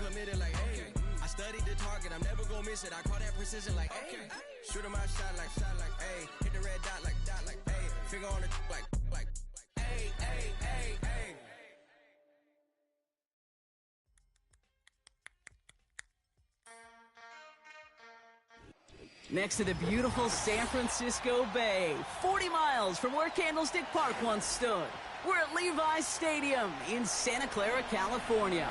committed like, hey. I studied the target, I'm never gonna miss it. I call that precision like, hey. Shoot him out, shot like, hey. Hit the red dot like, hey. Finger on the like, hey, hey, hey, hey. Next to the beautiful San Francisco Bay, 40 miles from where Candlestick Park once stood. We're at Levi's Stadium in Santa Clara, California.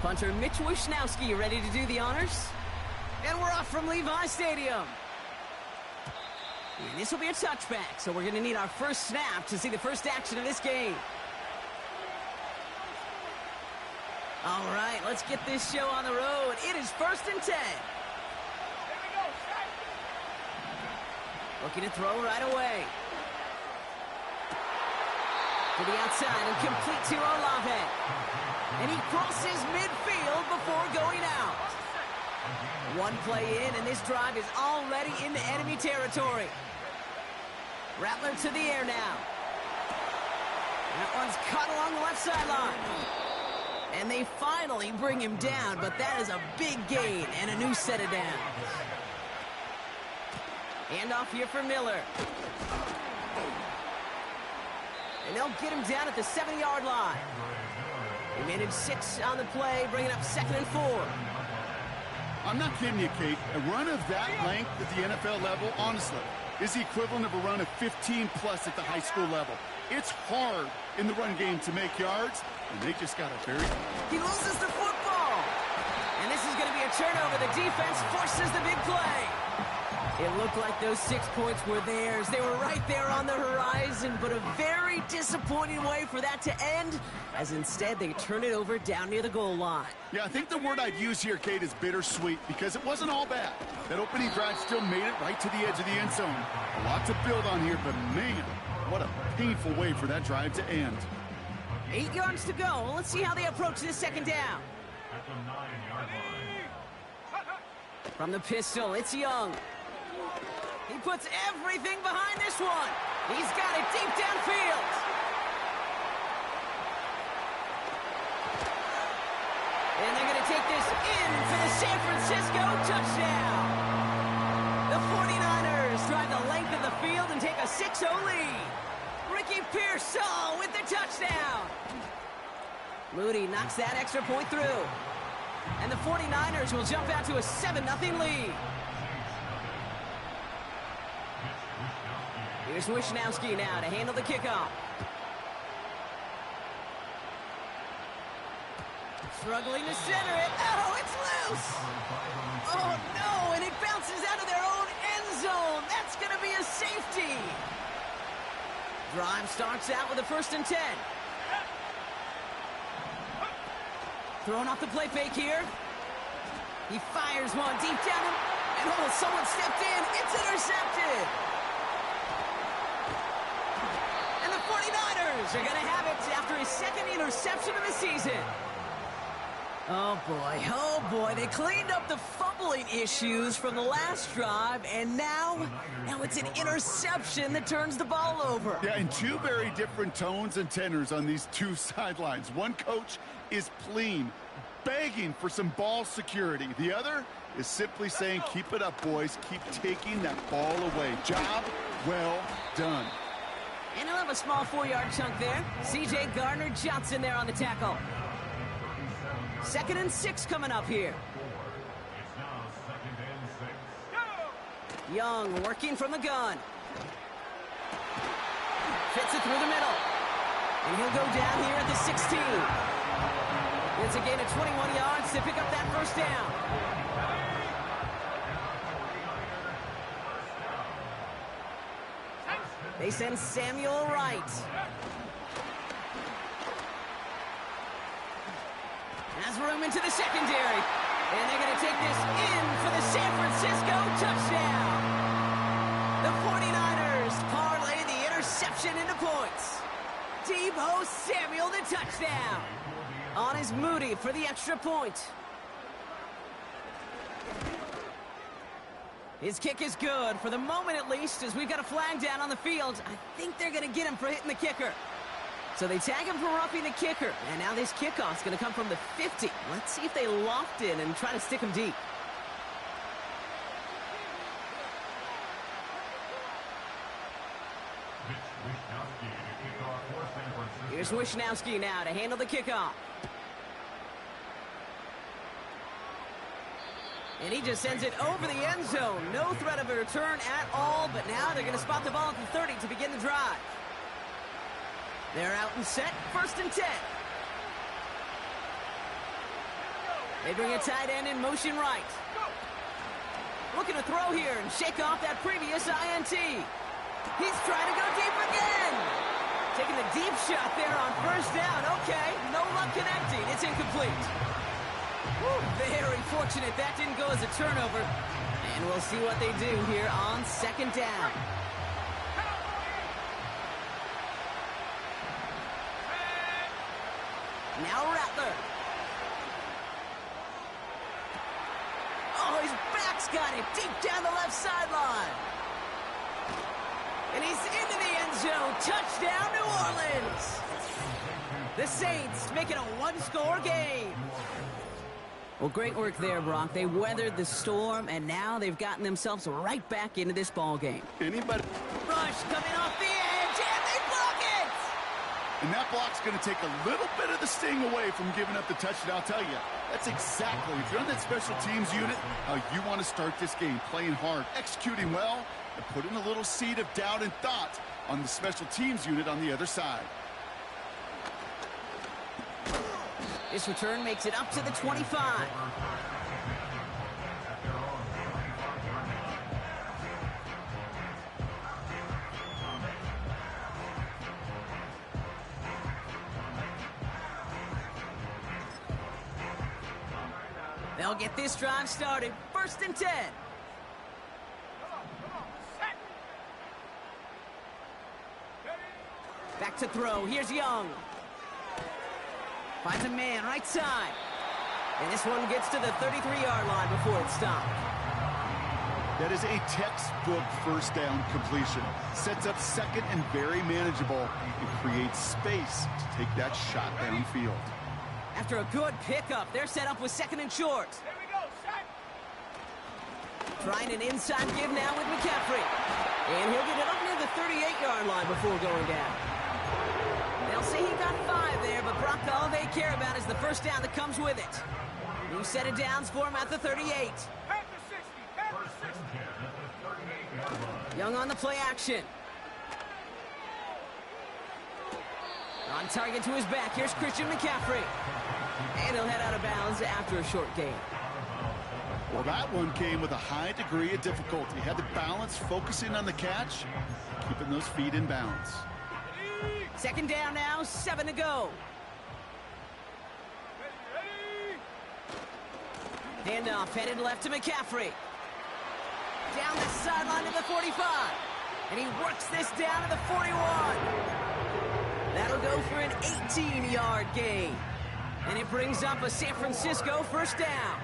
Punter Mitch Wishnowski ready to do the honors. And we're off from Levi's Stadium. And this will be a touchback, so we're going to need our first snap to see the first action of this game. All right, let's get this show on the road. It is 1st and 10. Here we go, Looking to throw right away. To the outside and complete to Olave. And he crosses midfield before going out. One play in, and this drive is already into enemy territory. Rattler to the air now. That one's cut along the left sideline. And they finally bring him down, but that is a big gain and a new set of downs. Handoff here for Miller. And they'll get him down at the 70-yard line. They managed 6 on the play, bringing up 2nd and 4. I'm not kidding you, Kate. A run of that length at the NFL level, honestly, is the equivalent of a run of 15-plus at the high school level. It's hard in the run game to make yards, and they just got a very... He loses the football. And this is going to be a turnover. The defense forces the big play. It looked like those 6 points were theirs. They were right there on the horizon, but a very disappointing way for that to end, as instead they turn it over down near the goal line. Yeah, I think the word I'd use here, Kate, is bittersweet, because it wasn't all bad. That opening drive still made it right to the edge of the end zone. A lot to build on here, but man, what a painful way for that drive to end. 8 yards to go. Let's see how they approach this second down. At the 9-yard line. From the pistol, it's Young. He puts everything behind this one. He's got it deep downfield. And they're going to take this in for the San Francisco touchdown. The 49ers drive the length of the field and take a 6-0 lead. Ricky Pearsall with the touchdown. Moody knocks that extra point through. And the 49ers will jump out to a 7-0 lead. Here's Wishnowski now to handle the kickoff. Struggling to center it. Oh, it's loose. Oh, no, and it bounces out of their own end zone. That's going to be a safety. Drive starts out with a 1st and 10. Throwing off the play fake here. He fires one deep down, and oh, someone stepped in. It's intercepted. And the 49ers are going to have it after his 2nd interception of the season. Oh boy, they cleaned up the fumbling issues from the last drive, and now it's an interception that turns the ball over. Yeah, and 2 very different tones and tenors on these 2 sidelines. One coach is pleading, begging for some ball security. The other is simply saying, keep it up, boys. Keep taking that ball away. Job well done. And he'll have a small 4-yard chunk there. C.J. Gardner-Johnson there on the tackle. 2nd and 6 coming up here. It's now 2nd and 6. Young working from the gun. Fits it through the middle. And he'll go down here at the 16. It's a gain of 21 yards to pick up that 1st down. They send Samuel Wright. Has room into the secondary. And they're going to take this in for the San Francisco touchdown. The 49ers parlay the interception into points. Deebo Samuel the touchdown. On is Moody for the extra point. His kick is good, for the moment at least, as we've got a flag down on the field. I think they're going to get him for hitting the kicker. So they tag him for roughing the kicker, and now this kickoff's going to come from the 50. Let's see if they loft in and try to stick him deep. Here's Wisnowski now to handle the kickoff. And he just sends it over the end zone. No threat of a return at all, but now they're going to spot the ball at the 30 to begin the drive. They're out and set, 1st and 10. They bring a tight end in motion right. Looking to throw here and shake off that previous INT. He's trying to go deep again. Taking the deep shot there on 1st down. Okay, no luck connecting. It's incomplete. Whew, very fortunate that didn't go as a turnover. And we'll see what they do here on 2nd down. Now Rattler. Oh, his back's got it deep down the left sideline. And he's into the end zone. Touchdown, New Orleans. The Saints make it a 1-score game. Well, great work there, Brock. They weathered the storm, and now they've gotten themselves right back into this ball game. Anybody? Rush coming off the edge, and they block it! And that block's going to take a little bit of the sting away from giving up the touchdown. I'll tell you, that's exactly, if you're on that special teams unit, how you want to start this game. Playing hard, executing well, and putting a little seed of doubt and thought on the special teams unit on the other side. This return makes it up to the 25. They'll get this drive started. 1st and 10. Back to throw. Here's Young. Finds a man right side. And this one gets to the 33-yard line before it's stopped. That is a textbook 1st down completion. Sets up 2nd and very manageable and creates space to take that shot downfield. After a good pickup, they're set up with 2nd and short. Here we go, set. Trying an inside give now with McCaffrey. And he'll get it up near the 38-yard line before going down. They'll say he got 5 there, but Brock, all they care about is the 1st down that comes with it. New set of downs for him at the 38. Back to 60, back to 60. Young on the play action. On target to his back, here's Christian McCaffrey. And he'll head out of bounds after a short gain. Well, that one came with a high degree of difficulty. Had to balance focusing on the catch, keeping those feet in bounds. 2nd down now, 7 to go. Handoff headed left to McCaffrey. Down the sideline to the 45. And he works this down to the 41. That'll go for an 18-yard gain. And it brings up a San Francisco 1st down.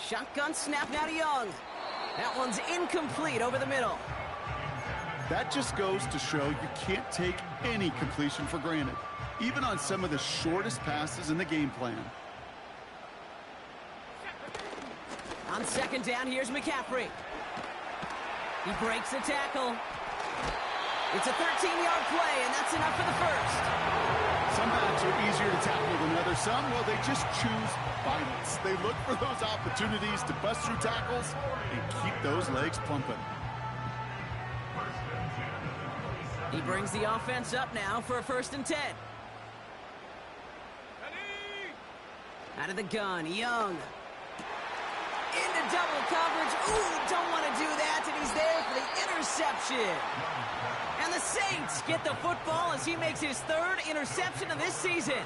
Shotgun snap now to Young. That one's incomplete over the middle. That just goes to show you can't take any completion for granted, even on some of the shortest passes in the game plan. On 2nd down, here's McCaffrey. He breaks the tackle. It's a 13-yard play, and that's enough for the 1st. Some backs are easier to tackle than others. Some, well, they just choose violence. They look for those opportunities to bust through tackles and keep those legs pumping. He brings the offense up now for a 1st and 10. Out of the gun, Young. Into double coverage. Ooh, don't want to do that, and he's there for the interception. And the Saints get the football as he makes his 3rd interception of this season.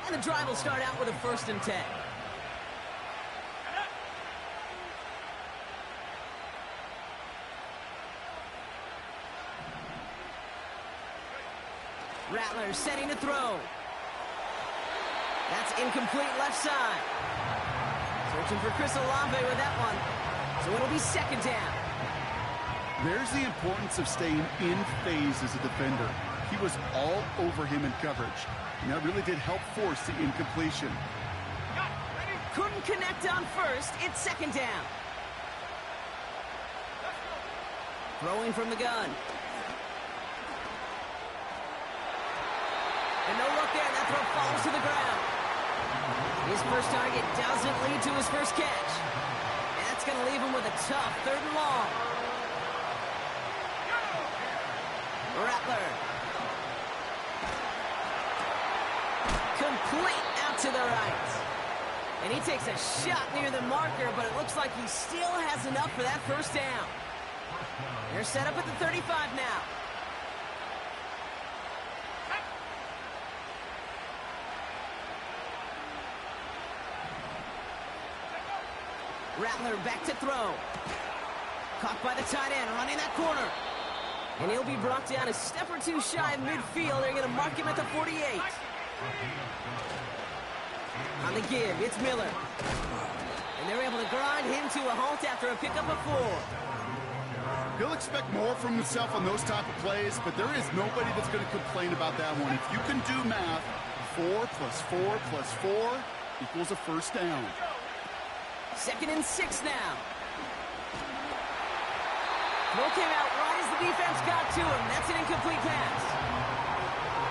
And the drive will start out with a 1st and 10. Rattler setting to throw. That's incomplete left side. Searching for Chris Olave with that one. So it'll be second down. There's the importance of staying in phase as a defender. He was all over him in coverage, and that really did help force the incompletion. Couldn't connect on first. It's second down. Throwing from the gun. And no look there. That throw falls to the ground. His first target doesn't lead to his first catch. And that's going to leave him with a tough 3rd and long. Rattler. Complete out to the right. And he takes a shot near the marker, but it looks like he still has enough for that first down. They're set up at the 35 now. Rattler back to throw. Caught by the tight end, running that corner. And he'll be brought down a step or two shy of midfield. They're going to mark him at the 48. On the give, it's Miller. And they're able to grind him to a halt after a pickup of 4. He'll expect more from himself on those type of plays, but there is nobody that's going to complain about that one. If you can do math, 4 plus 4 plus 4 equals a first down. 2nd and 6 now. Throw came out right as the defense got to him. That's an incomplete pass.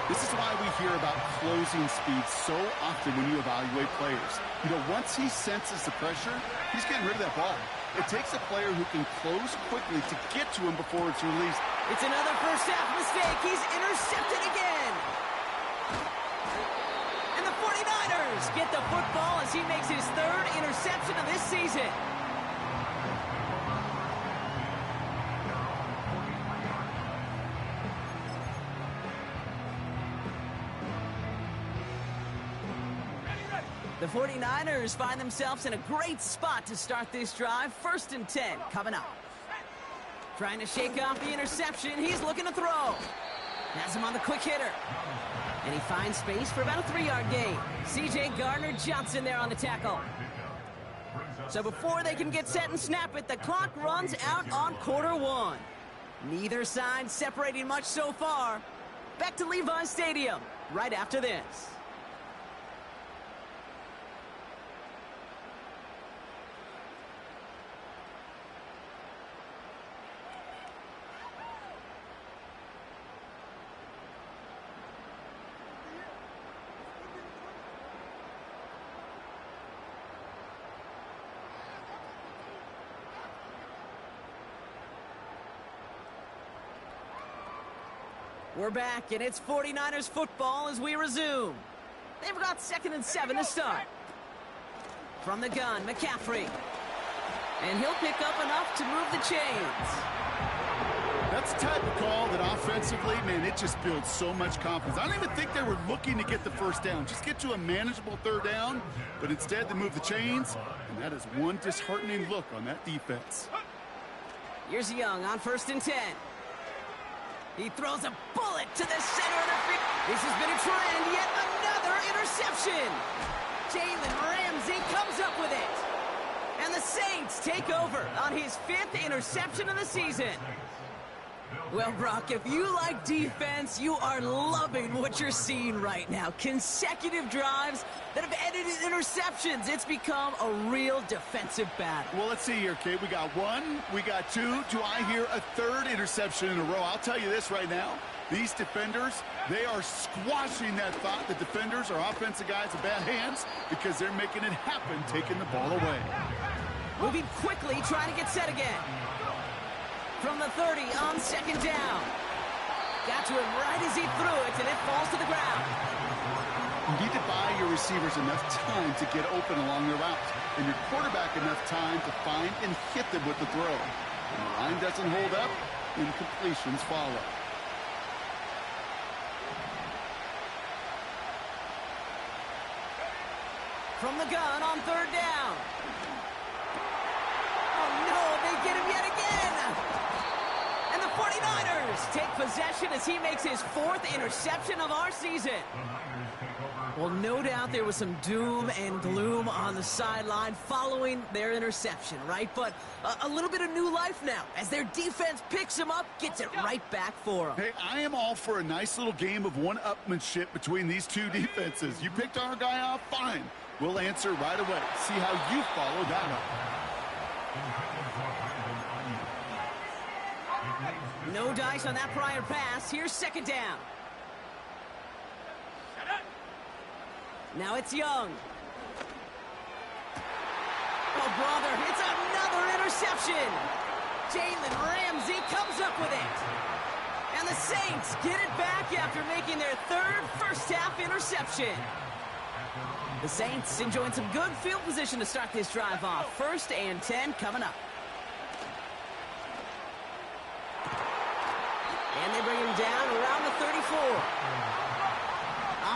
This is why we hear about closing speed so often when you evaluate players. You know, once he senses the pressure, he's getting rid of that ball. It takes a player who can close quickly to get to him before it's released. It's another first half mistake. He's intercepted again. And the 49ers get the football as he makes his 3rd interception of this season. The 49ers find themselves in a great spot to start this drive. 1st and 10 coming up. Trying to shake off the interception. He's looking to throw. Has him on the quick hitter. And he finds space for about a 3-yard gain. C.J. Gardner-Johnson there on the tackle. So before they can get set and snap it, the clock runs out on quarter 1. Neither side separating much so far. Back to Levi Stadium right after this. We're back, and it's 49ers football as we resume. They've got 2nd and 7 to start. From the gun, McCaffrey. And he'll pick up enough to move the chains. That's the type of call that offensively, man, it just builds so much confidence. I don't even think they were looking to get the first down. Just get to a manageable 3rd down, but instead they move the chains, and that is one disheartening look on that defense. Here's Young on 1st and 10. He throws a bullet to the center of the field. This has been a trend, yet another interception. Jalen Ramsey comes up with it. And the Saints take over on his 5th interception of the season. Well, Brock, if you like defense, you are loving what you're seeing right now. Consecutive drives that have ended in interceptions. It's become a real defensive battle. Well, let's see here, Kate. We got 1, we got 2. Do I hear a 3rd interception in a row? I'll tell you this right now. These defenders, they are squashing that thought that defenders are offensive guys in bad hands because they're making it happen, taking the ball away. Moving quickly, trying to get set again. From the 30 on 2nd down. Got to him right as he threw it, and it falls to the ground. You need to buy your receivers enough time to get open along their route, and your quarterback enough time to find and hit them with the throw. When the line doesn't hold up, incompletions follow. From the gun on 3rd down. Oh, no, they get him yet again. And the 49ers take possession as he makes his 4th interception of our season. Well, no doubt there was some doom and gloom on the sideline following their interception, right? But a little bit of new life now as their defense picks them up, gets it right back for them. Hey, I am all for a nice little game of one-upmanship between these two defenses. You picked our guy off, fine. We'll answer right away. See how you follow that up. No dice on that prior pass. Here's second down. Now it's Young. Oh, brother, it's another interception. Jalen Ramsey comes up with it. And the Saints get it back after making their third first-half interception. The Saints enjoying some good field position to start this drive off. 1st and 10 coming up. And they bring him down around the 34.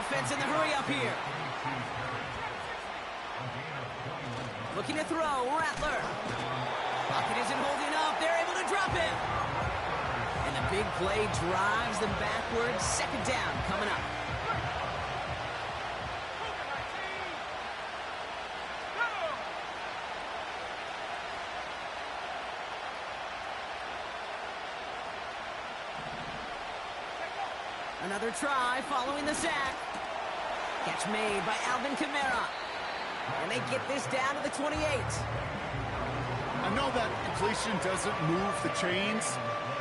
Offense in the hurry up here. Looking to throw, Rattler. Pocket isn't holding up. They're able to drop it. And the big play drives them backwards. Second down coming up. Another try following the sack. Catch made by Alvin Kamara. And they get this down to the 28. I know that completion doesn't move the chains.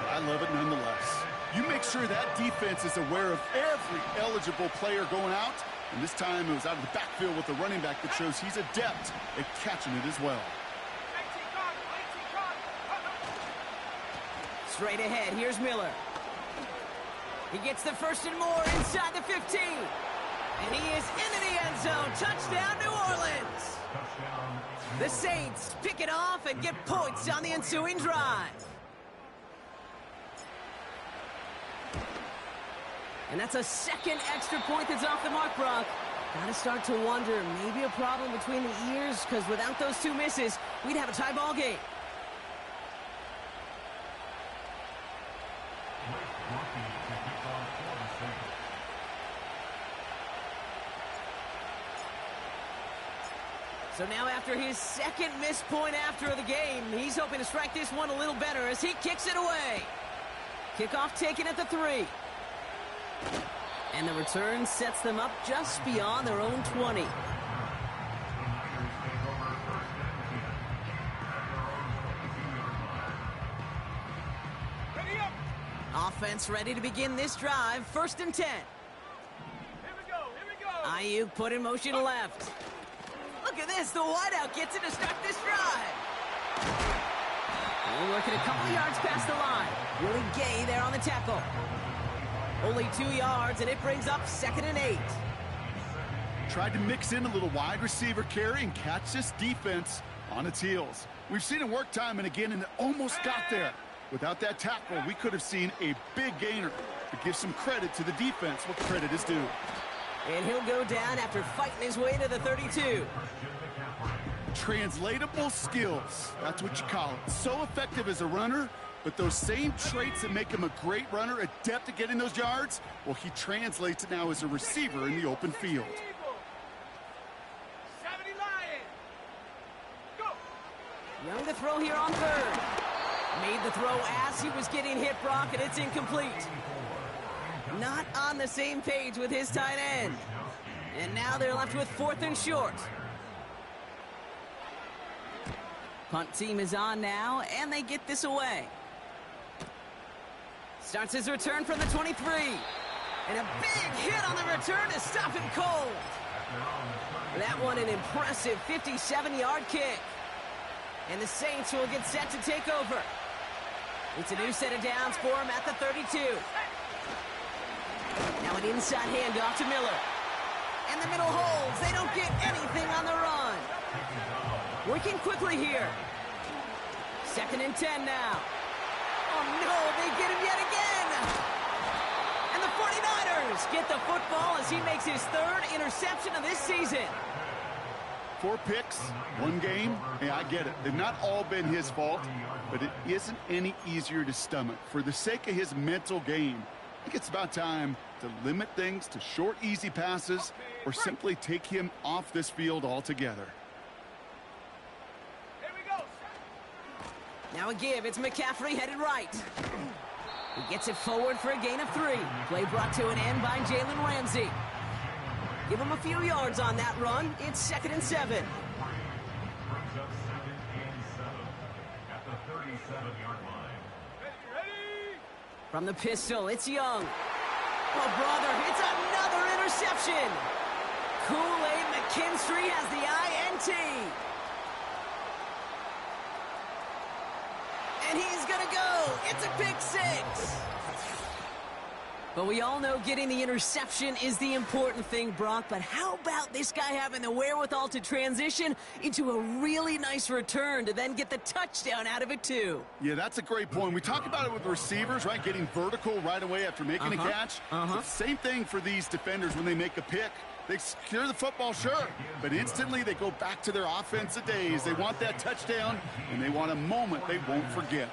I love it nonetheless. You make sure that defense is aware of every eligible player going out. And this time it was out of the backfield with the running back that shows he's adept at catching it as well. Straight ahead, here's Miller. He gets the first and more inside the 15. And he is into the end zone. Touchdown, New Orleans. The Saints pick it off and get points on the ensuing drive. And that's a second extra point that's off the mark, Brock. Gotta start to wonder, maybe a problem between the ears, because without those two misses, we'd have a tie ball game. So now after his second missed point after the game, he's hoping to strike this one a little better as he kicks it away. Kickoff taken at the 3. And the return sets them up just beyond their own 20. Offense ready to begin this drive. 1st and 10. Here we go. Ayuk put in motion left. Look at this. The wideout gets it to start this drive. We're working a couple yards past the line. Willie Gay there on the tackle. Only 2 yards, and it brings up 2nd and 8. Tried to mix in a little wide receiver carry and catch this defense on its heels. We've seen it work time and again, and it almost got there. Without that tackle, we could have seen a big gainer. But give some credit to the defense what credit is due. And he'll go down after fighting his way to the 32. Translatable skills. That's what you call it. So effective as a runner, but those same traits that make him a great runner, adept at getting those yards, well, he translates it now as a receiver in the open field. 70 Lions. Go. Young to throw here on 3rd. Made the throw as he was getting hit, Brock, and it's incomplete. Not on the same page with his tight end. And now they're left with 4th and short. Punt team is on now, and they get this away. Starts his return from the 23. And a big hit on the return to stop him cold. That one an impressive 57-yard kick. And the Saints will get set to take over. It's a new set of downs for him at the 32. Now an inside handoff to Miller. And the middle holds. They don't get anything on the run. Working quickly here. 2nd and 10 now. Oh, no, they get him yet again. And the 49ers get the football as he makes his 3rd interception of this season. 4 picks, 1 game. Hey, I get it. They've not all been his fault, but it isn't any easier to stomach. For the sake of his mental game, think it's about time to limit things to short, easy passes or simply take him off this field altogether. Here we go. Now a give. It's McCaffrey headed right. He gets it forward for a gain of 3. Play brought to an end by Jalen Ramsey. Give him a few yards on that run. It's 2nd and 7. Brings up 2nd and 7 at the 37-yard line. Ready? From the pistol, it's Young. Oh, brother, it's another interception. Kool-Aid McKinstry has the INT. And he's going to go. It's a pick 6. But we all know getting the interception is the important thing, Brock. But how about this guy having the wherewithal to transition into a really nice return to then get the touchdown out of it, too? Yeah, that's a great point. We talk about it with receivers, right? Getting vertical right away after making a catch. Same thing for these defenders when they make a pick. They secure the football, sure, but instantly they go back to their offensive days. They want that touchdown, and they want a moment they won't forget.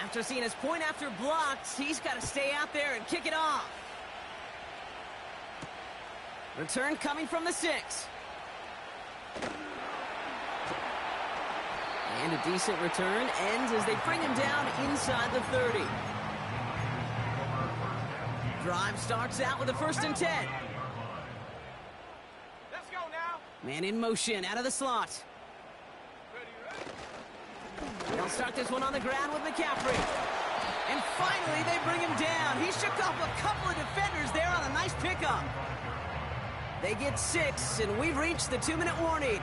After seeing his point after blocked, he's got to stay out there and kick it off. Return coming from the 6. And a decent return ends as they bring him down inside the 30. Drive starts out with a 1st and 10. Let's go now. Man in motion out of the slot. They'll start this one on the ground with McCaffrey. And finally, they bring him down. He shook off a couple of defenders there on a nice pickup. They get 6, and we've reached the 2-minute warning.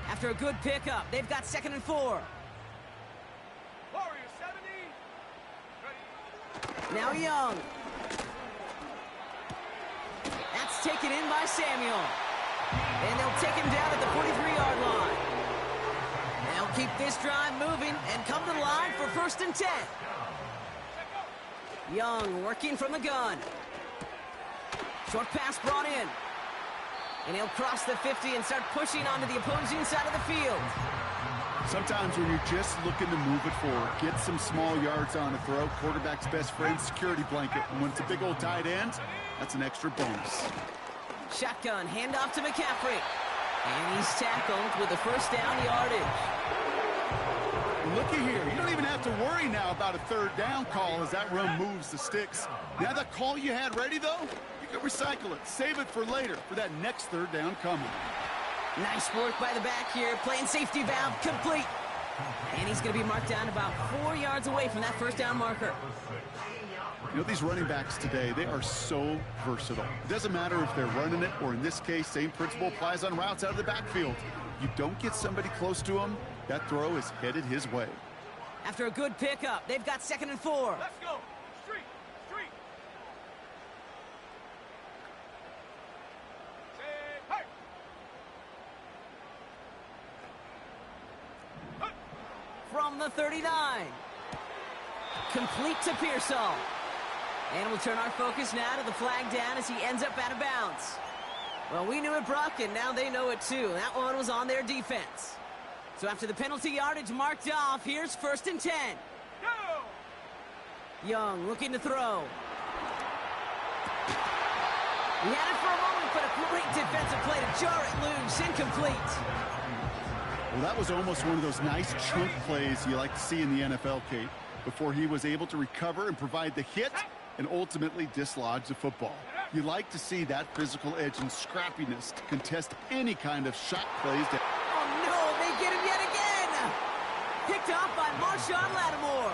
After a good pickup, they've got 2nd and 4. Warrior 70. Ready? Now Young. That's taken in by Samuel. And they'll take him down at the 43-yard line. They'll keep this drive moving and come to the line for 1st and 10. Young working from the gun. Short pass brought in. And he'll cross the 50 and start pushing onto the opposing side of the field. Sometimes when you're just looking to move it forward, get some small yards on a throw, quarterback's best friend, security blanket. And when it's a big old tight end, that's an extra bonus. Shotgun, handoff to McCaffrey. And he's tackled with a 1st down yardage. Looky here. You don't even have to worry now about a 3rd down call as that run moves the sticks. Now that call you had ready, though, you can recycle it. Save it for later for that next 3rd down coming. Nice work by the back here. Playing safety valve complete. And he's going to be marked down about 4 yards away from that 1st down marker. You know, these running backs today, they are so versatile. It doesn't matter if they're running it, or in this case, same principle applies on routes out of the backfield. You don't get somebody close to him, that throw is headed his way. After a good pickup, they've got 2nd and 4. Let's go. Street. Say, hey. From the 39. Complete to Pearsall. And we'll turn our focus now to the flag down as he ends up out of bounds. Well, we knew it, Brock, and now they know it too. That one was on their defense. So after the penalty yardage marked off, here's 1st and 10. Go. Young looking to throw. He had it for a moment, but a great defensive play to jar it loose. Incomplete. Well, that was almost one of those nice chunk plays you like to see in the NFL, Kate, before he was able to recover and provide the hit and ultimately dislodge the football. You like to see that physical edge and scrappiness to contest any kind of shot plays. Oh, no, they get him yet again. Picked off by Marshawn Lattimore.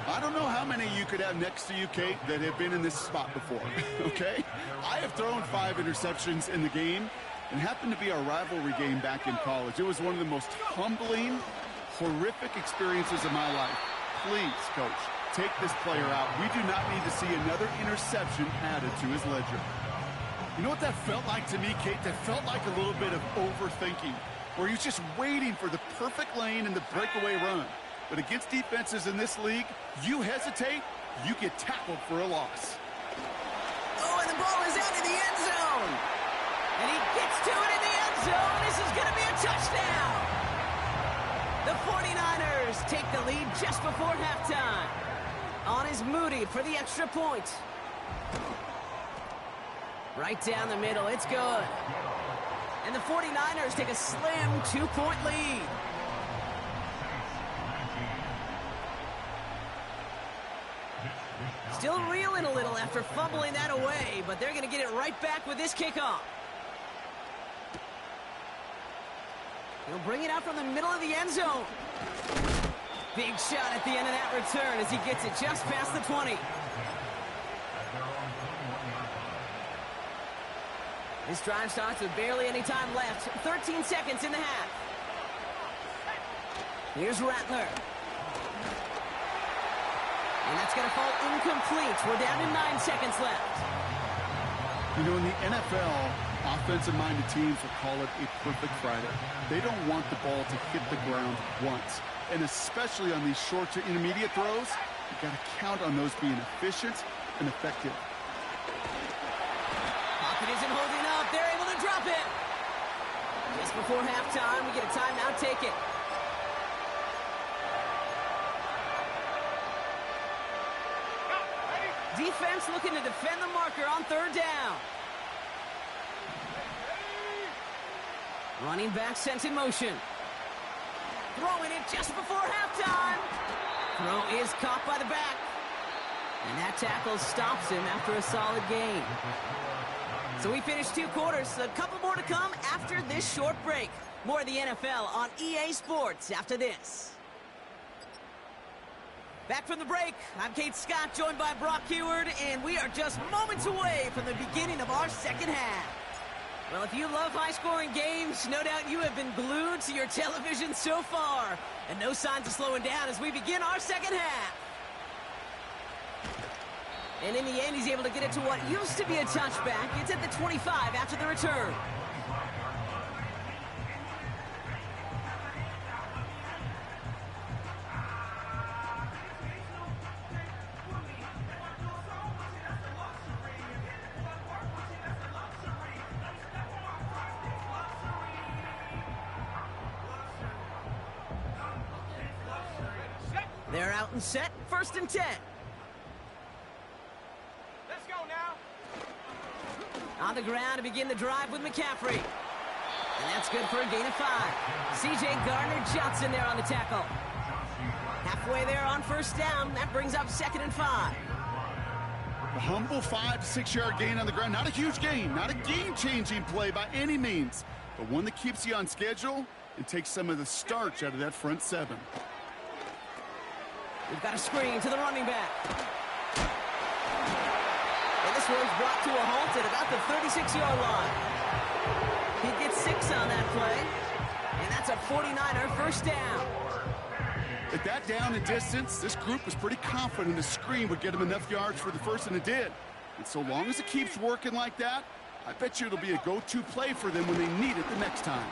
I don't know how many you could have next to you, Kate, that have been in this spot before, okay? I have thrown 5 interceptions in the game, and happened to be our rivalry game back in college. It was one of the most humbling, horrific experiences of my life. Please, Coach, take this player out. We do not need to see another interception added to his ledger. You know what that felt like to me, Kate? That felt like a little bit of overthinking, where he was just waiting for the perfect lane and the breakaway run. But against defenses in this league, you hesitate, you get tackled for a loss. Oh, and the ball is out in the end zone. And he gets to it in the end zone. This is going to be a touchdown. The 49ers take the lead just before halftime. On is Moody for the extra point. Right down the middle, it's good. And the 49ers take a slim 2-point lead. Still reeling a little after fumbling that away, but they're going to get it right back with this kickoff. He'll bring it out from the middle of the end zone. Big shot at the end of that return as he gets it just past the 20. This drive starts with barely any time left. 13 seconds in the half. Here's Rattler. And that's going to fall incomplete. We're down to 9 seconds left. You know, in the NFL, offensive-minded teams will call it a perfect Friday. They don't want the ball to hit the ground once. And especially on these short to intermediate throws, you've got to count on those being efficient and effective. Pocket isn't holding up. They're able to drop it. Just before halftime, we get a timeout. Take it. Defense looking to defend the marker on third down. Running back sent in motion. Throwing it just before halftime. Throw is caught by the back. And that tackle stops him after a solid gain. So we finished 2 quarters. A couple more to come after this short break. More of the NFL on EA Sports after this. Back from the break, I'm Kate Scott, joined by Brock Heward, and we are just moments away from the beginning of our second half. Well, if you love high-scoring games, no doubt you have been glued to your television so far. And no signs of slowing down as we begin our second half. And in the end, he's able to get it to what used to be a touchback. It's at the 25 after the return. They're out and set, 1st and 10. Let's go now. On the ground to begin the drive with McCaffrey. And that's good for a gain of 5. C.J. Gardner-Johnson there on the tackle. Halfway there on 1st down. That brings up 2nd and 5. A humble 5 to 6 yard gain on the ground. Not a huge gain, not a game-changing play by any means, but one that keeps you on schedule and takes some of the starch out of that front 7. We've got a screen to the running back. And this one's brought to a halt at about the 36-yard line. He gets 6 on that play. And that's a 49er 1st down. At that down and distance, this group was pretty confident a screen would get him enough yards for the first, and it did. And so long as it keeps working like that, I bet you it'll be a go-to play for them when they need it the next time.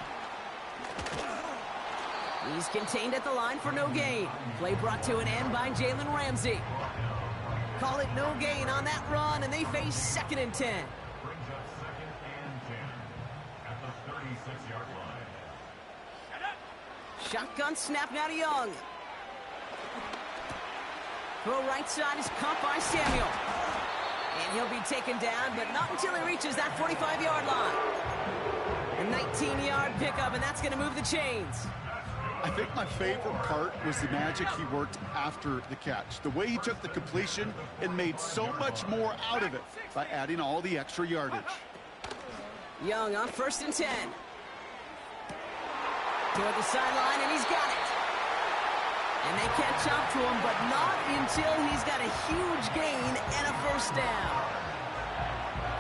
He's contained at the line for no gain. Play brought to an end by Jalen Ramsey. Call it no gain on that run, and they face 2nd and 10. Brings up 2nd and 10 at the 36-yard line. Shotgun snap now to Young. Throw right side is caught by Samuel. And he'll be taken down, but not until he reaches that 45-yard line. A 19-yard pickup, and that's going to move the chains. I think my favorite part was the magic he worked after the catch. The way he took the completion and made so much more out of it by adding all the extra yardage. Young on 1st and 10. Toward the sideline, and he's got it. And they catch up to him, but not until he's got a huge gain and a 1st down.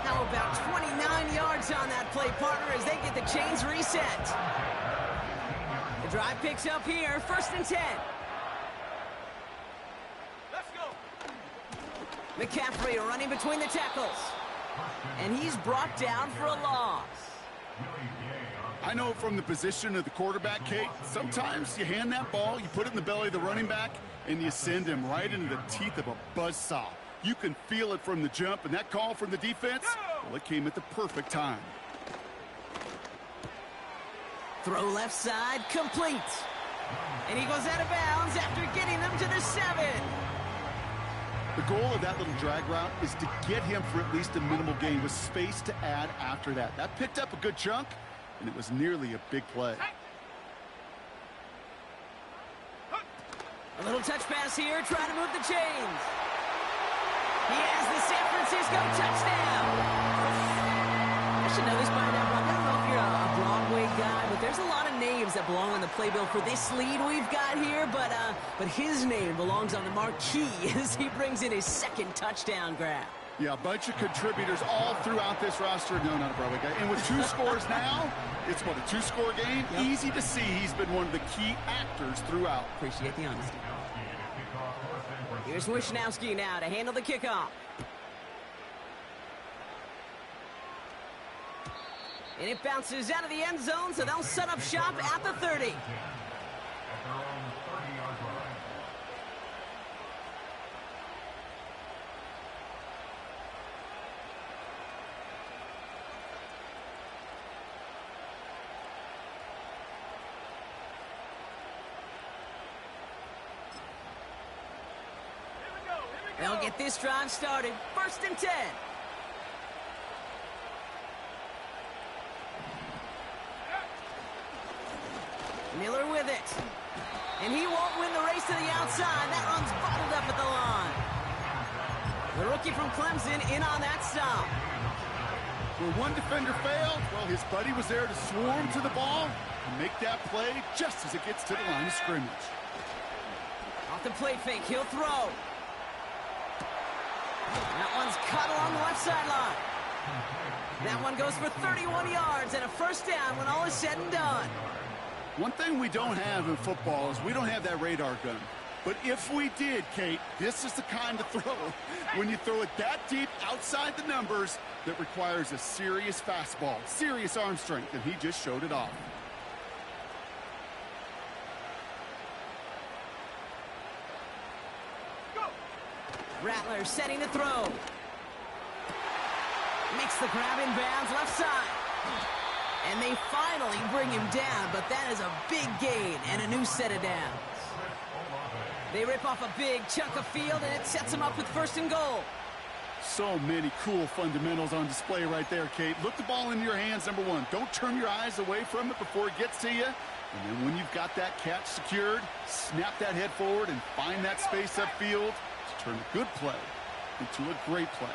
How about 29 yards on that play, partner, as they get the chains reset. The drive picks up here, 1st and 10. Let's go. McCaffrey running between the tackles. And he's brought down for a loss. I know from the position of the quarterback, Kate, sometimes you hand that ball, you put it in the belly of the running back, and you send him right into the teeth of a buzzsaw. You can feel it from the jump, and that call from the defense, well, it came at the perfect time. Throw left side, complete. And he goes out of bounds after getting them to the 7. The goal of that little drag route is to get him for at least a minimal gain with space to add after that. That picked up a good chunk, and it was nearly a big play. A little touch pass here, trying to move the chains. He has the San Francisco touchdown. I should know this by now, Rob. I don't know if you're a Broadway guy, but there's a lot of names that belong on the playbill for this lead we've got here, but his name belongs on the marquee as he brings in his second touchdown grab. Yeah, a bunch of contributors all throughout this roster. No, not a Broadway guy. And with 2 scores now, it's what, a 2-score game? Yep. Easy to see he's been one of the key actors throughout. Appreciate the honesty. Here's Wishnowski now to handle the kickoff. And it bounces out of the end zone, so they'll set up shop at the 30. They'll get this drive started. 1st and 10. Miller with it. And he won't win the race to the outside. That one's bottled up at the line. The rookie from Clemson in on that stop. Where one defender failed, well, his buddy was there to swarm to the ball and make that play just as it gets to the line of scrimmage. Off the play fake, he'll throw. That one's cut along the left sideline. That one goes for 31 yards and a 1st down when all is said and done. One thing we don't have in football is we don't have that radar gun. But if we did, Kate, this is the kind of throw, when you throw it that deep outside the numbers, that requires a serious fastball, serious arm strength, and he just showed it off. Rattler setting to throw. Makes the grab in bounds left side. And they finally bring him down, but that is a big gain and a new set of downs. They rip off a big chunk of field, and it sets them up with 1st and goal. So many cool fundamentals on display right there, Kate. Look the ball into your hands, number 1. Don't turn your eyes away from it before it gets to you. And then when you've got that catch secured, snap that head forward and find that space upfield to turn a good play into a great play.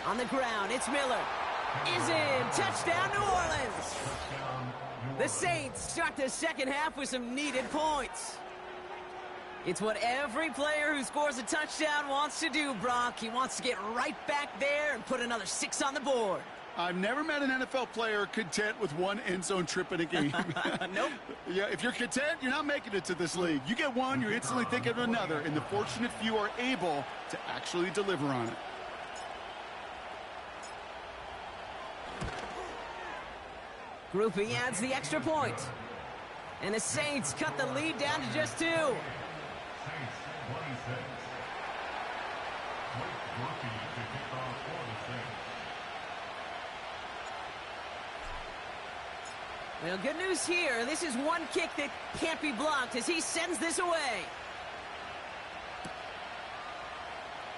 On the ground, it's Miller. Is in. Touchdown, New Orleans. The Saints start the 2nd half with some needed points. It's what every player who scores a touchdown wants to do, Brock. He wants to get right back there and put another 6 on the board. I've never met an NFL player content with 1 end zone trip in a game. Nope. Yeah, if you're content, you're not making it to this league. You get one, you're instantly thinking of another, and the fortunate few are able to actually deliver on it. Groupie adds the extra point. And the Saints cut the lead down to just 2. Well, good news here. This is one kick that can't be blocked as he sends this away.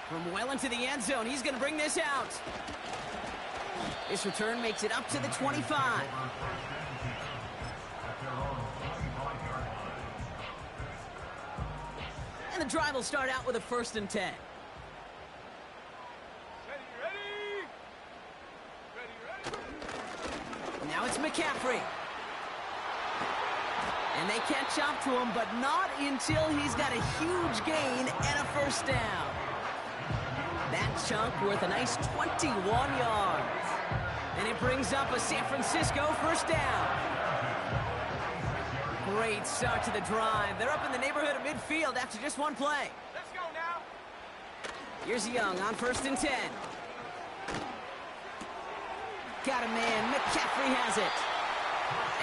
From well into the end zone, he's going to bring this out. This return makes it up to the 25. And the drive will start out with a 1st and 10. Now it's McCaffrey. And they catch up to him, but not until he's got a huge gain and a 1st down. That chunk worth a nice 21 yards. And it brings up a San Francisco 1st down. Great start to the drive. They're up in the neighborhood of midfield after just one play. Let's go now. Here's Young on 1st and 10. Got a man. McCaffrey has it.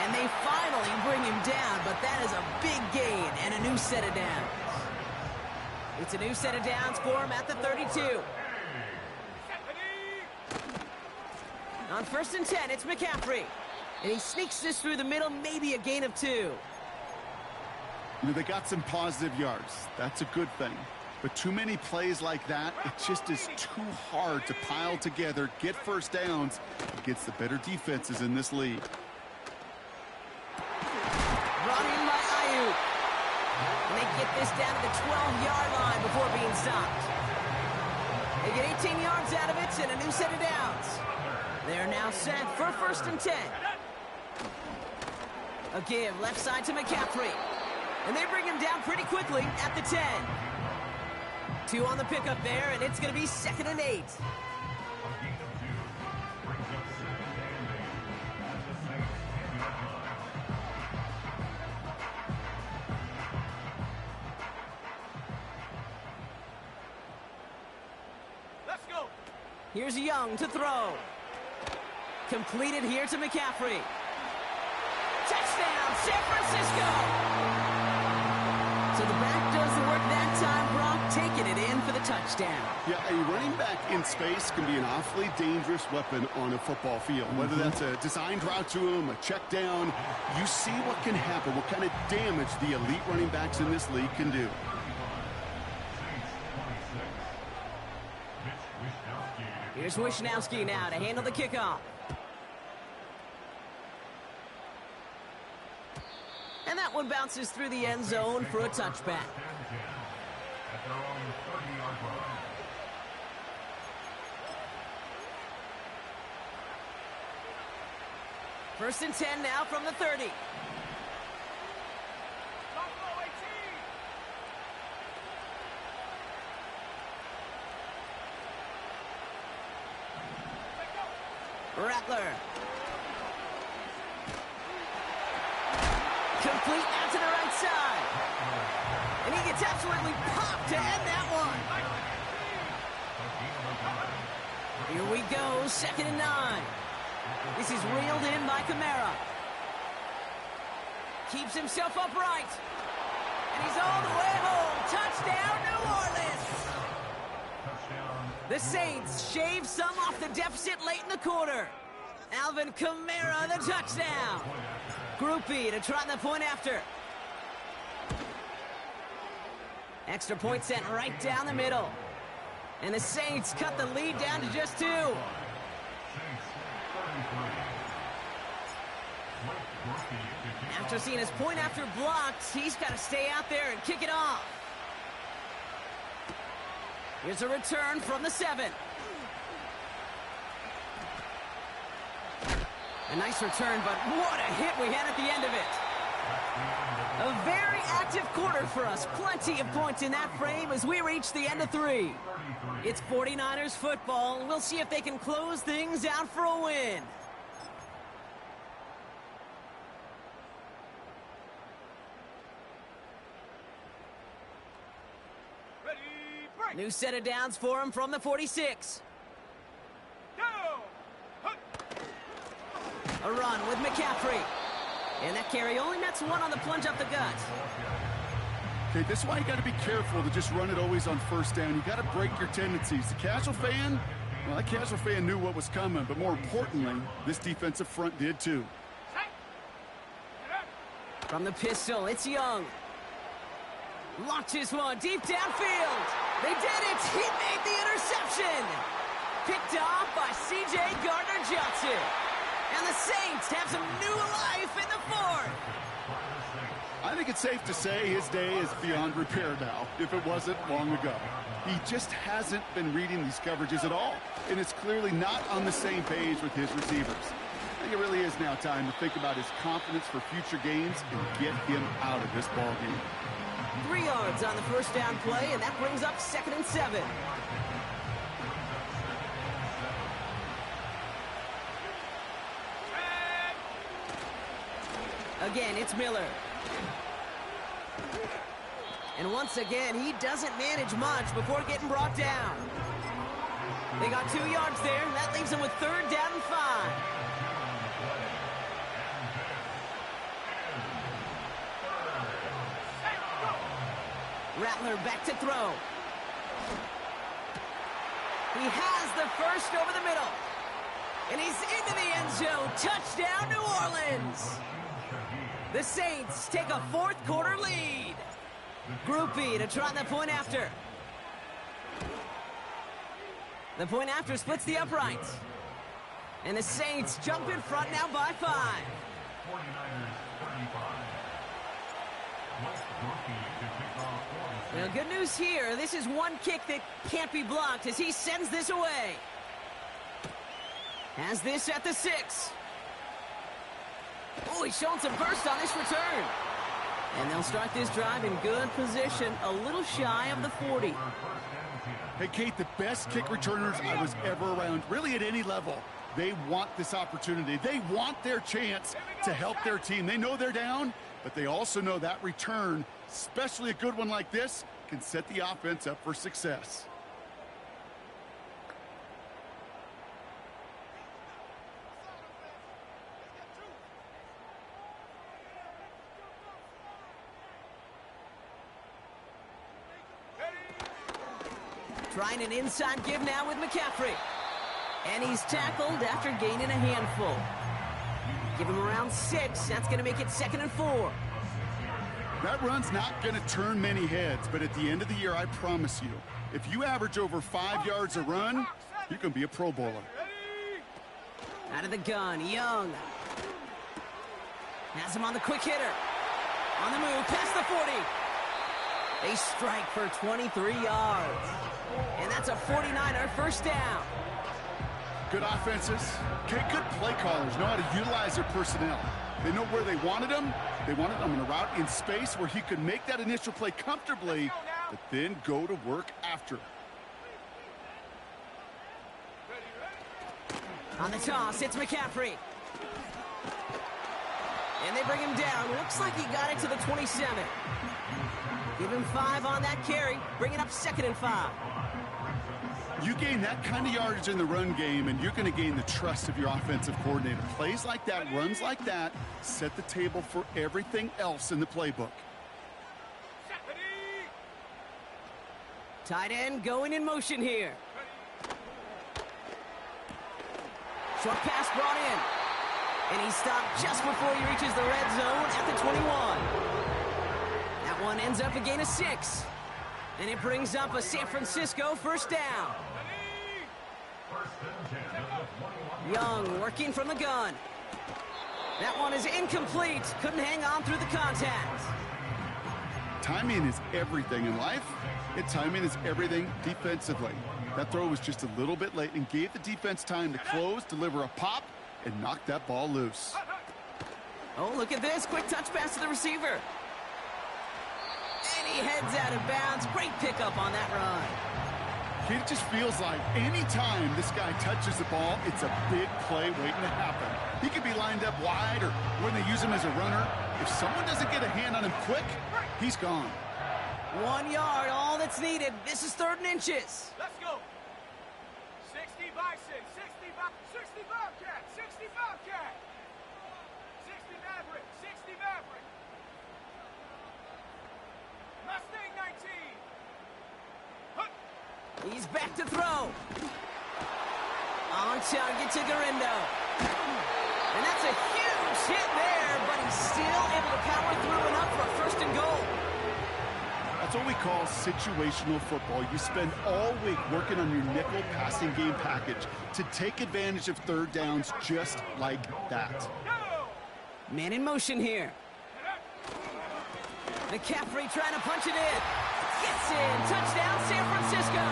And they finally bring him down, but that is a big gain and a new set of downs. It's a new set of downs for him at the 32. On 1st and 10, it's McCaffrey. And he sneaks this through the middle, maybe a gain of 2. You know, they got some positive yards. That's a good thing. But too many plays like that, it just is too hard to pile together, get first downs against the better defenses in this league. Brought in by Ayuk. And they get this down to the 12-yard line before being stopped. They get 18 yards out of it and a new set of downs. They're now set for 1st and 10. A give left side to McCaffrey. And they bring him down pretty quickly at the 10. 2 on the pickup there, and it's going to be 2nd and 8. A gain of 2 brings up 2nd and 8 at the Saints 10-yard line. Let's go. Here's Young to throw. Completed here to McCaffrey. Touchdown, San Francisco! So the back does the work that time, Brock, taking it in for the touchdown. Yeah, a running back in space can be an awfully dangerous weapon on a football field. Whether that's a designed route to him, a check down, you see what can happen, what kind of damage the elite running backs in this league can do. Here's Wishnowski now to handle the kickoff. And that one bounces through the end zone for a touchback. At their own 30-yard line. First and 10 now from the 30. Buffalo 18. Rattler. Complete out to the right side. And he gets absolutely popped to end that one. Here we go, 2nd and 9. This is reeled in by Kamara. Keeps himself upright. And he's all the way home. Touchdown, New Orleans. The Saints shave some off the deficit late in the quarter. Alvin Kamara, the touchdown. Groupie to try the point after. Extra point sent right down the middle. And the Saints cut the lead down to just 2. After seeing his point after blocked, he's got to stay out there and kick it off. Here's a return from the 7. A nice return, but what a hit we had at the end of it. A very active quarter for us. Plenty of points in that frame as we reach the end of 3. It's 49ers football. We'll see if they can close things out for a win. Ready, break. New set of downs for him from the 46. Go. Huh. A run with McCaffrey. And that carry only nets 1 on the plunge up the gut. Okay, this is why you got to be careful to just run it always on 1st down. You got to break your tendencies. The casual fan, well, that casual fan knew what was coming, but more importantly, this defensive front did too. From the pistol, it's Young. Launches one deep downfield. They did it. He made the interception. Picked off by C.J. Gardner-Johnson. And the Saints have some new life in the 4th. I think it's safe to say his day is beyond repair now, if it wasn't long ago. He just hasn't been reading these coverages at all, and it's clearly not on the same page with his receivers. I think it really is now time to think about his confidence for future games and get him out of this ball game. 3 yards on the 1st down play, and that brings up 2nd and 7. Again, it's Miller. And once again, he doesn't manage much before getting brought down. They got 2 yards there. That leaves them with 3rd down and 5. Rattler back to throw. He has the first over the middle. And he's into the end zone. Touchdown, New Orleans. The Saints take a 4th quarter lead. Group B to try the point after. The point after splits the uprights. And the Saints jump in front now by 5. 49ers 35. West Brookie to kick off 46. Now, good news here. This is one kick that can't be blocked as he sends this away. Has this at the 6. Oh, he's showing some burst on this return. And they'll start this drive in good position, a little shy of the 40. Hey, Kate, the best kick returners I was ever around, really at any level, they want this opportunity. They want their chance to help their team. They know they're down, but they also know that return, especially a good one like this, can set the offense up for success. Trying an inside give now with McCaffrey. And he's tackled after gaining a handful. Give him around 6. That's going to make it 2nd and 4. That run's not going to turn many heads, but at the end of the year, I promise you, if you average over 5 yards a run, you're going to be a Pro Bowler. Out of the gun, Young. Has him on the quick hitter. On the move, past the 40. They strike for 23 yards. And that's a 49er first down. Good offenses. Okay, good play callers know how to utilize their personnel. They know where they wanted him. They wanted him in a route in space where he could make that initial play comfortably, but then go to work after. On the toss, it's McCaffrey. And they bring him down. Looks like he got it to the 27. Give him 5 on that carry. Bring it up 2nd and 5. You gain that kind of yardage in the run game, and you're going to gain the trust of your offensive coordinator. Plays like that, runs like that, set the table for everything else in the playbook. Tight end going in motion here. Short pass brought in. And he stopped just before he reaches the red zone at the 21. That one ends up a gain of 6. And it brings up a San Francisco first down. Young working from the gun. That one is incomplete. Couldn't hang on through the contact. Timing is everything in life, and timing is everything defensively. That throw was just a little bit late and gave the defense time to close, deliver a pop, and knock that ball loose. Oh, look at this. Quick touch pass to the receiver. And he heads out of bounds. Great pickup on that run. It just feels like any time this guy touches the ball, it's a big play waiting to happen. He could be lined up wide or when they use him as a runner. If someone doesn't get a hand on him quick, he's gone. 1 yard, all that's needed. This is 3rd and inches. Let's go. 60 Bison, 60 Bobcat, 60 Bobcat. 60 Maverick, 60 Maverick. Mustang 19. He's back to throw. On target to Garindo. And that's a huge hit there, but he's still able to power through enough for a 1st and goal. That's what we call situational football. You spend all week working on your nickel passing game package to take advantage of 3rd downs just like that. Man in motion here. McCaffrey trying to punch it in. Gets in. Touchdown, San Francisco.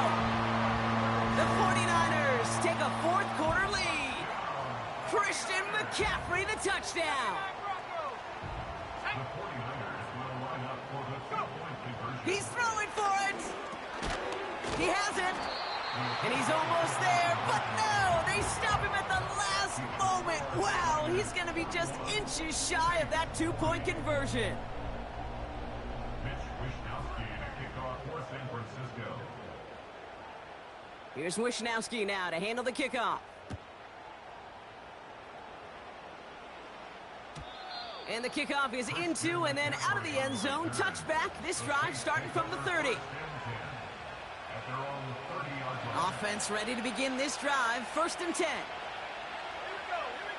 The 49ers take a 4th quarter lead. Christian McCaffrey, the touchdown. He's throwing for it. He has it. And he's almost there, but no, they stop him at the last moment. Wow, he's going to be just inches shy of that 2-point conversion. Here's Wisnowski now to handle the kickoff. And the kickoff is into and then out of the end zone. Touchback. This drive starting from the 30. Offense ready to begin this drive. 1st and 10. Here we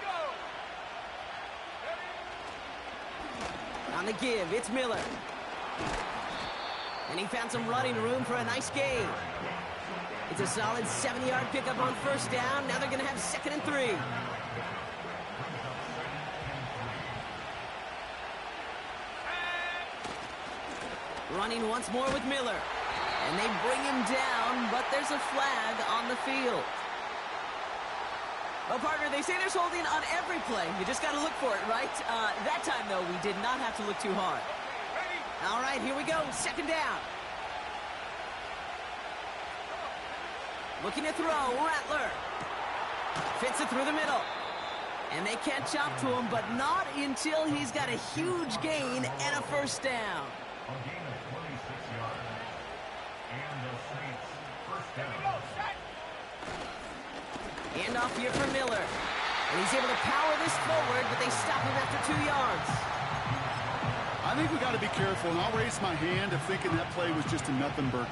go. On the give, it's Miller. And he found some running room for a nice gain. It's a solid 7-yard pickup on 1st down. Now they're going to have 2nd and 3. Running once more with Miller. And they bring him down, but there's a flag on the field. Well, partner, they say there's holding on every play. You just got to look for it, right? That time, though, we did not have to look too hard. All right, here we go. 2nd down. Looking to throw. Rattler. Fits it through the middle. And they catch up to him, but not until he's got a huge gain and a 1st down. A gain of 26 yards. And the Saints 1st down. Handoff here for Miller. And he's able to power this forward, but they stop him after 2 yards. I think we got to be careful, and I'll raise my hand of thinking that play was just a nothing burger.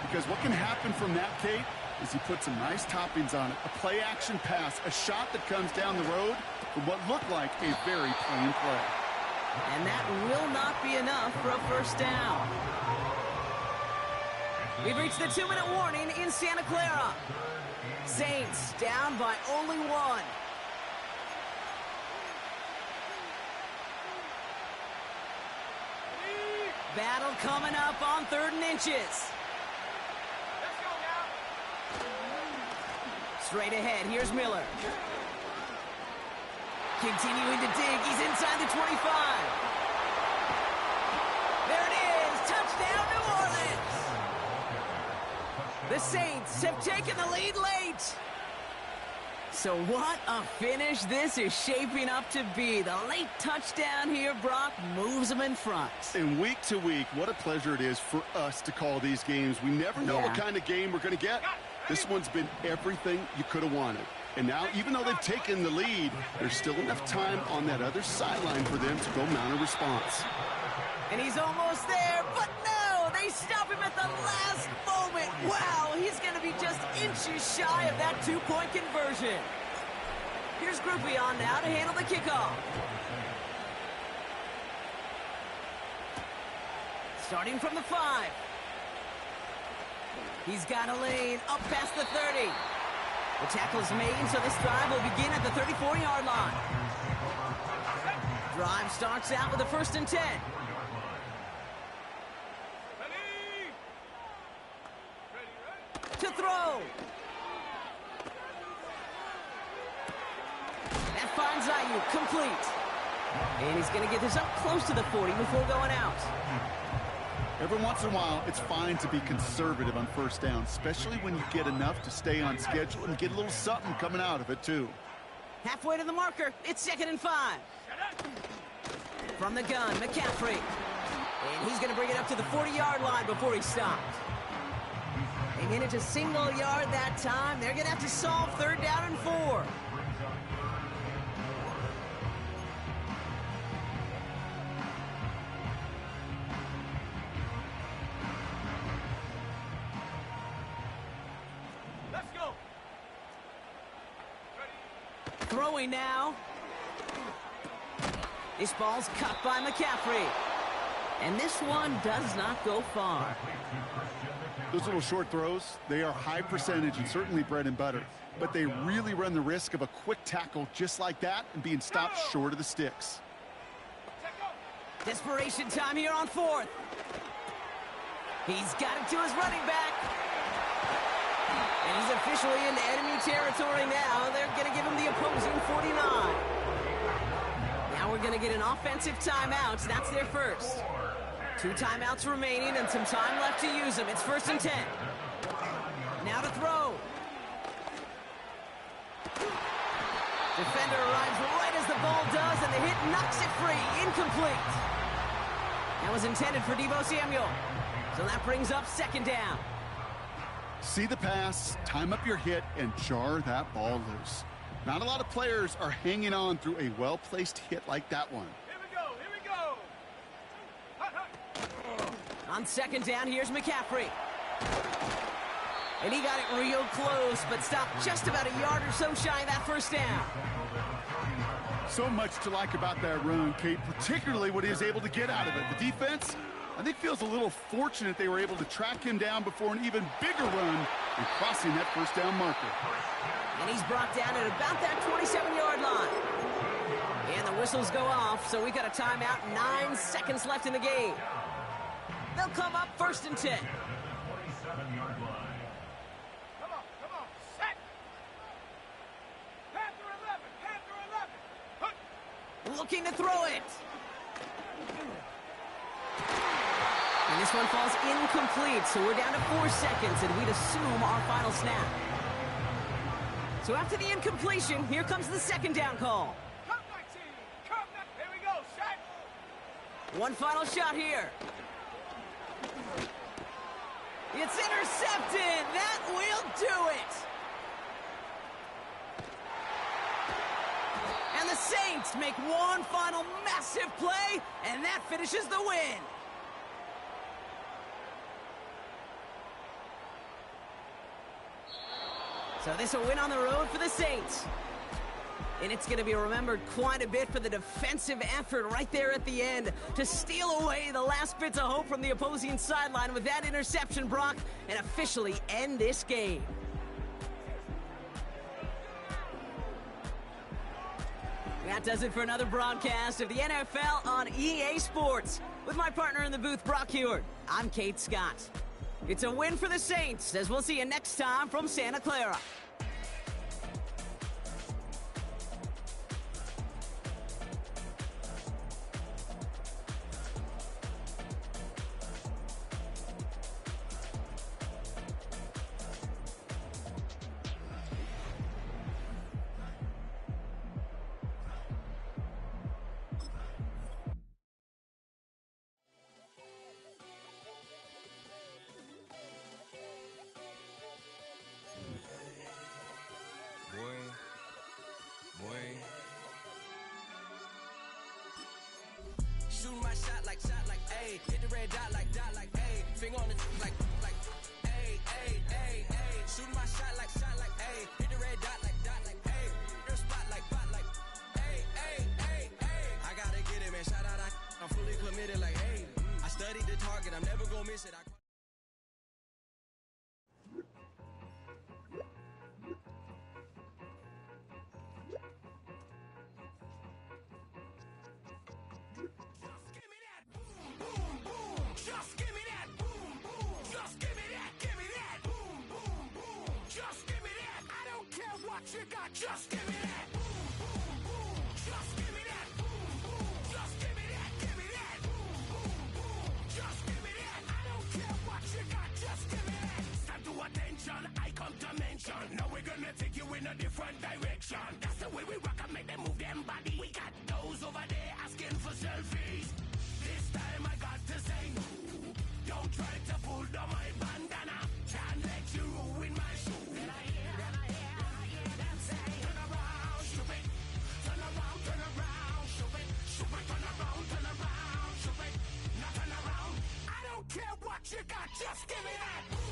Because what can happen from that, Kate, is he puts some nice toppings on it. A play-action pass, a shot that comes down the road from what looked like a very plain play. And that will not be enough for a 1st down. We've reached the 2-minute warning in Santa Clara. Saints down by only 1. Battle coming up on 3rd and inches. Let's go now. Straight ahead, here's Miller. Continuing to dig, he's inside the 25. There it is, touchdown New Orleans. The Saints have taken the lead late. So what a finish this is shaping up to be. The late touchdown here, Brock, moves them in front. And week to week, what a pleasure it is for us to call these games. We never know what kind of game we're going to get. This one's been everything you could have wanted. And now, even though they've taken the lead, there's still enough time on that other sideline for them to go mount a response. And he's almost there, but no! They stop him at the last moment. Wow, he's going to be just inches shy of that 2-point conversion. Here's Groupie on now to handle the kickoff. Starting from the 5. He's got a lane up past the 30. The tackle's made, so this drive will begin at the 34-yard line. Drive starts out with a 1st and 10. To throw. That finds Ayuk, complete. And he's going to get this up close to the 40 before going out. Every once in a while, it's fine to be conservative on 1st down, especially when you get enough to stay on schedule and get a little something coming out of it, too. Halfway to the marker, it's 2nd and 5. From the gun, McCaffrey. And he's going to bring it up to the 40-yard line before he stops. They get it to single yard that time. They're going to have to solve 3rd down and 4. Let's go. Throwing now. This ball's cut by McCaffrey. And this one does not go far. Those little short throws, they are high percentage and certainly bread and butter. But they really run the risk of a quick tackle just like that and being stopped short of the sticks. Desperation time here on 4th. He's got it to his running back. And he's officially into enemy territory now. They're going to give him the opposing 49. Now we're going to get an offensive timeout. That's their first. 2 timeouts remaining and some time left to use them. It's 1st and 10. Now to throw. Defender arrives right as the ball does, and the hit knocks it free. Incomplete. That was intended for Deebo Samuel. So that brings up 2nd down. See the pass, time up your hit, and jar that ball loose. Not a lot of players are hanging on through a well-placed hit like that one. Here we go, here we go. Hut, hut. On second down, here's McCaffrey. And he got it real close, but stopped just about a yard or so shy of that first down. So much to like about that run, Kate, particularly what he was able to get out of it. The defense, I think, feels a little fortunate they were able to track him down before an even bigger run and crossing that first down marker. And he's brought down at about that 27-yard line. And the whistles go off, so we got a timeout, 9 seconds left in the game. They'll come up first and 10. 27-yard line. Come on, set. Panther 11. Hut. Looking to throw it. And this one falls incomplete, so we're down to 4 seconds, and we'd assume our final snap. So after the incompletion, here comes the second down call. Come back, team. Come back. Here we go, set. One final shot here. It's intercepted. That will do it. And the Saints make one final massive play, and that finishes the win. So this a win on the road for the Saints. And it's going to be remembered quite a bit for the defensive effort right there at the end to steal away the last bits of hope from the opposing sideline with that interception, Brock, and officially end this game. That does it for another broadcast of the NFL on EA Sports. With my partner in the booth, Brock Heward, I'm Kate Scott. It's a win for the Saints, as we'll see you next time from Santa Clara. Shooting my shot like, ayy. Hit the red dot like, ayy. Finger on the like, ayy, ayy, ayy, ayy. Shooting my shot like, ayy. Hit the red dot like, ayy. Your spot like, ayy, ayy, ayy, ayy. I gotta get it, man. Shout out, I'm fully committed like, ayy. I studied the target, I'm never gonna miss it. You got, just give me that. Boom, boom, boom. Just give me that. Boom, boom. Just give me that. Give me that. Boom, boom, boom. Just give me that. I don't care what you got. Just give me that. Start to attention. I come to mention. Now we're gonna take you in a different direction. That's the way we rock and make them move them body. We got those over there asking for selfies. This time I got to say no. Don't try to pull down my bandana. Can't let you ruin my shoe. Care what you got, just give me that.